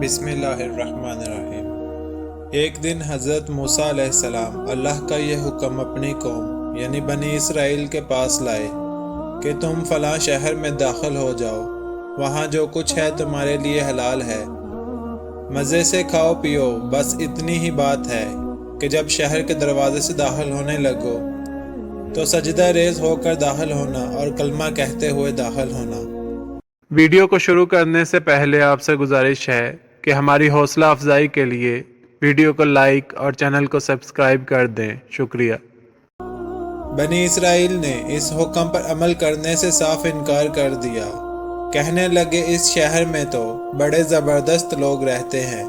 بسم اللہ الرحمن الرحیم۔ ایک دن حضرت موسیٰ علیہ السلام اللہ کا یہ حکم اپنی قوم یعنی بنی اسرائیل کے پاس لائے کہ تم فلاں شہر میں داخل ہو جاؤ، وہاں جو کچھ ہے تمہارے لیے حلال ہے، مزے سے کھاؤ پیو، بس اتنی ہی بات ہے کہ جب شہر کے دروازے سے داخل ہونے لگو تو سجدہ ریز ہو کر داخل ہونا اور کلمہ کہتے ہوئے داخل ہونا۔ ویڈیو کو شروع کرنے سے پہلے آپ سے گزارش ہے کہ ہماری حوصلہ افزائی کے لیے ویڈیو کو لائک اور چینل کو سبسکرائب کر دیں، شکریہ۔ بنی اسرائیل نے اس حکم پر عمل کرنے سے صاف انکار کر دیا، کہنے لگے اس شہر میں تو بڑے زبردست لوگ رہتے ہیں،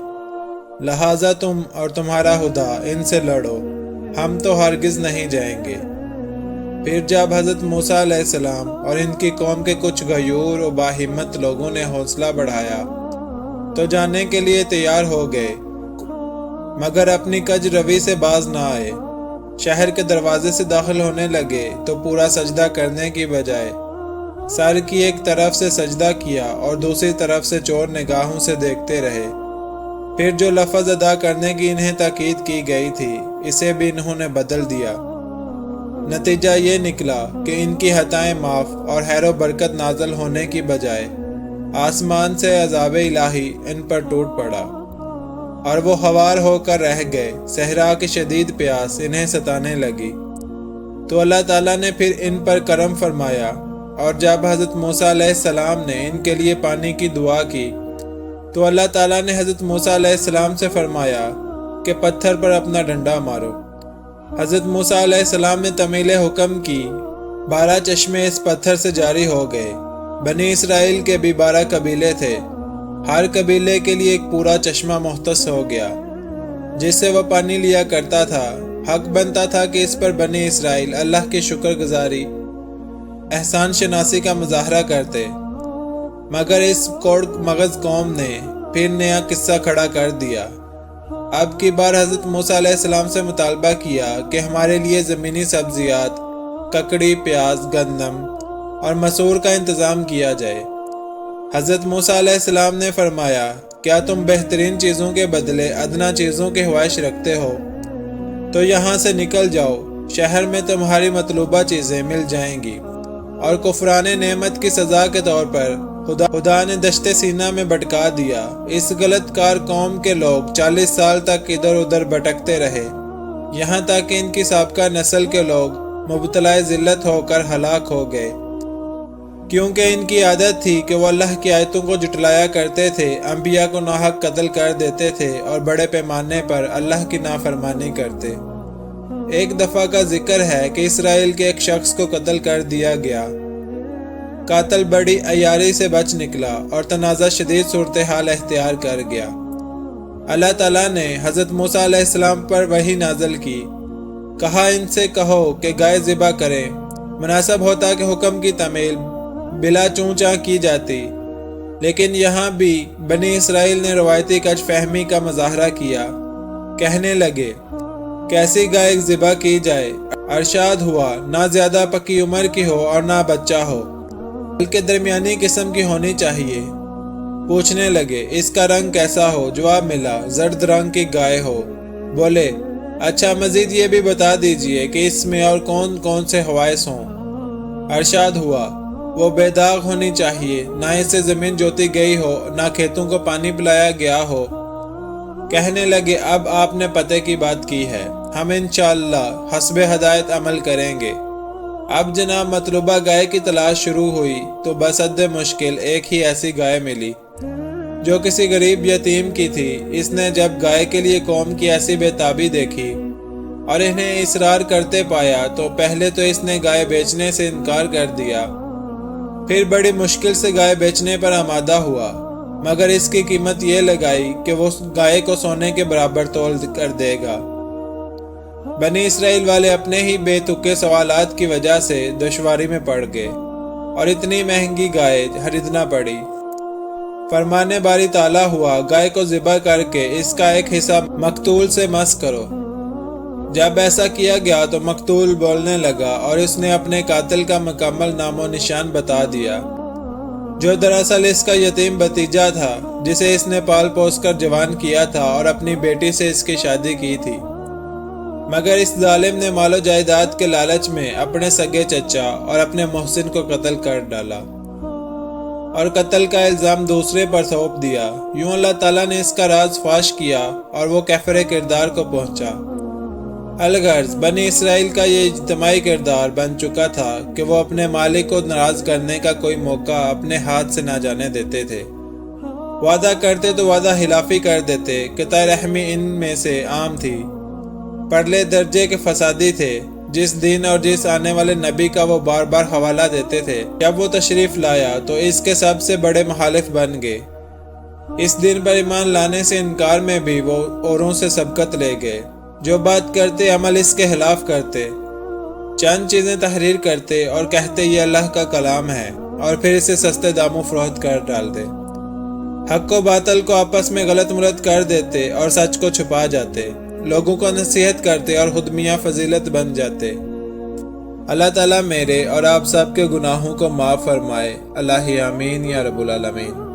لہٰذا تم اور تمہارا خدا ان سے لڑو، ہم تو ہرگز نہیں جائیں گے۔ پھر جب حضرت موسیٰ علیہ السلام اور ان کی قوم کے کچھ غیور و باہمت لوگوں نے حوصلہ بڑھایا تو جانے کے لیے تیار ہو گئے، مگر اپنی کج روی سے باز نہ آئے۔ شہر کے دروازے سے داخل ہونے لگے تو پورا سجدہ کرنے کی بجائے سر کی ایک طرف سے سجدہ کیا اور دوسری طرف سے چور نگاہوں سے دیکھتے رہے۔ پھر جو لفظ ادا کرنے کی انہیں تاکید کی گئی تھی اسے بھی انہوں نے بدل دیا۔ نتیجہ یہ نکلا کہ ان کی خطائیں معاف اور خیر و برکت نازل ہونے کی بجائے آسمان سے عذاب الہی ان پر ٹوٹ پڑا اور وہ خوار ہو کر رہ گئے۔ صحرا کی شدید پیاس انہیں ستانے لگی تو اللہ تعالیٰ نے پھر ان پر کرم فرمایا، اور جب حضرت موسیٰ علیہ السلام نے ان کے لیے پانی کی دعا کی تو اللہ تعالیٰ نے حضرت موسیٰ علیہ السلام سے فرمایا کہ پتھر پر اپنا ڈنڈا مارو۔ حضرت موسیٰ علیہ السلام نے تعمیل حکم کی، 12 چشمے اس پتھر سے جاری ہو گئے۔ بنی اسرائیل کے بھی 12 قبیلے تھے، ہر قبیلے کے لیے ایک پورا چشمہ مختص ہو گیا جس سے وہ پانی لیا کرتا تھا۔ حق بنتا تھا کہ اس پر بنی اسرائیل اللہ کی شکر گزاری، احسان شناسی کا مظاہرہ کرتے، مگر اس کوڑ مغز قوم نے پھر نیا قصہ کھڑا کر دیا۔ اب کی بار حضرت موسیٰ علیہ السلام سے مطالبہ کیا کہ ہمارے لیے زمینی سبزیات، ککڑی، پیاز، گندم اور مسور کا انتظام کیا جائے۔ حضرت موسیٰ علیہ السلام نے فرمایا، کیا تم بہترین چیزوں کے بدلے ادنا چیزوں کی خواہش رکھتے ہو؟ تو یہاں سے نکل جاؤ، شہر میں تمہاری مطلوبہ چیزیں مل جائیں گی۔ اور کفران نعمت کی سزا کے طور پر خدا نے دشت سینا میں بھٹکا دیا۔ اس غلط کار قوم کے لوگ 40 سال تک ادھر ادھر بھٹکتے رہے، یہاں تک کہ ان کی سابقہ نسل کے لوگ مبتلا ذلت ہو کر ہلاک ہو گئے، کیونکہ ان کی عادت تھی کہ وہ اللہ کی آیتوں کو جھٹلایا کرتے تھے، انبیاء کو ناحق قتل کر دیتے تھے اور بڑے پیمانے پر اللہ کی نافرمانی کرتے۔ ایک دفعہ کا ذکر ہے کہ اسرائیل کے ایک شخص کو قتل کر دیا گیا۔ قاتل بڑی عیاری سے بچ نکلا اور تنازع شدید صورتحال اختیار کر گیا۔ اللہ تعالیٰ نے حضرت موسیٰ علیہ السلام پر وحی نازل کی، کہا ان سے کہو کہ گائے ذبح کریں۔ مناسب ہوتا کہ حکم کی تعمیل بلا چونچاں کی جاتی، لیکن یہاں بھی بنی اسرائیل نے روایتی کج فہمی کا مظاہرہ کیا۔ کہنے لگے کیسی گائے ذبح کی جائے؟ ارشاد ہوا، نہ زیادہ پکی عمر کی ہو اور نہ بچہ ہو، بلکہ درمیانی قسم کی ہونی چاہیے۔ پوچھنے لگے اس کا رنگ کیسا ہو؟ جواب ملا زرد رنگ کی گائے ہو۔ بولے اچھا مزید یہ بھی بتا دیجئے کہ اس میں اور کون کون سے خواص ہوں؟ ارشاد ہوا وہ بے داغ ہونی چاہیے، نہ اسے زمین جوتی گئی ہو، نہ کھیتوں کو پانی پلایا گیا ہو۔ کہنے لگے اب آپ نے پتے کی بات کی ہے، ہم انشاءاللہ حسب ہدایت عمل کریں گے۔ اب جناب مطلوبہ گائے کی تلاش شروع ہوئی تو بسد مشکل ایک ہی ایسی گائے ملی جو کسی غریب یتیم کی تھی۔ اس نے جب گائے کے لیے قوم کی ایسی بے تابی دیکھی اور انہیں اصرار کرتے پایا تو پہلے تو اس نے گائے بیچنے سے انکار کر دیا، پھر بڑی مشکل سے گائے بیچنے پر آمادہ ہوا، مگر اس کی قیمت یہ لگائی کہ وہ گائے کو سونے کے برابر تول کر دے گا۔ بنی اسرائیل والے اپنے ہی بے تکے سوالات کی وجہ سے دشواری میں پڑ گئے اور اتنی مہنگی گائے خریدنا پڑی۔ فرمانے باری تعالیٰ ہوا، گائے کو ذبح کر کے اس کا ایک حصہ مقتول سے مس کرو۔ جب ایسا کیا گیا تو مقتول بولنے لگا اور اس نے اپنے قاتل کا مکمل نام و نشان بتا دیا۔ جو دراصل اس کا یتیم بھتیجا تھا جسے اس نے پال پوس کر جوان کیا تھا اور اپنی بیٹی سے اس کی شادی کی تھی، مگر اس ظالم نے مال و جائیداد کے لالچ میں اپنے سگے چچا اور اپنے محسن کو قتل کر ڈالا اور قتل کا الزام دوسرے پر سونپ دیا۔ یوں اللہ تعالیٰ نے اس کا راز فاش کیا اور وہ کفر کردار کو پہنچا۔ الغرض بنی اسرائیل کا یہ اجتماعی کردار بن چکا تھا کہ وہ اپنے مالک کو ناراض کرنے کا کوئی موقع اپنے ہاتھ سے نہ جانے دیتے تھے۔ وعدہ کرتے تو وعدہ خلافی کر دیتے، قطع رحمی ان میں سے عام تھی۔ پرلے درجے کے فسادی تھے، جس دین اور جس آنے والے نبی کا وہ بار بار حوالہ دیتے تھے، جب وہ تشریف لایا تو اس کے سب سے بڑے مخالف بن گئے۔ اس دین پر ایمان لانے سے انکار میں بھی وہ اوروں سے سبقت لے گئے۔ جو بات کرتے عمل اس کے خلاف کرتے، چند چیزیں تحریر کرتے اور کہتے یہ اللہ کا کلام ہے، اور پھر اسے سستے داموں فروخت کر ڈالتے۔ حق و باطل کو آپس میں غلط ملت کر دیتے اور سچ کو چھپا جاتے، لوگوں کو نصیحت کرتے اور خود میاں فضیلت بن جاتے۔ اللہ تعالیٰ میرے اور آپ سب کے گناہوں کو معاف فرمائے۔ اللہ آمین یا رب العالمین۔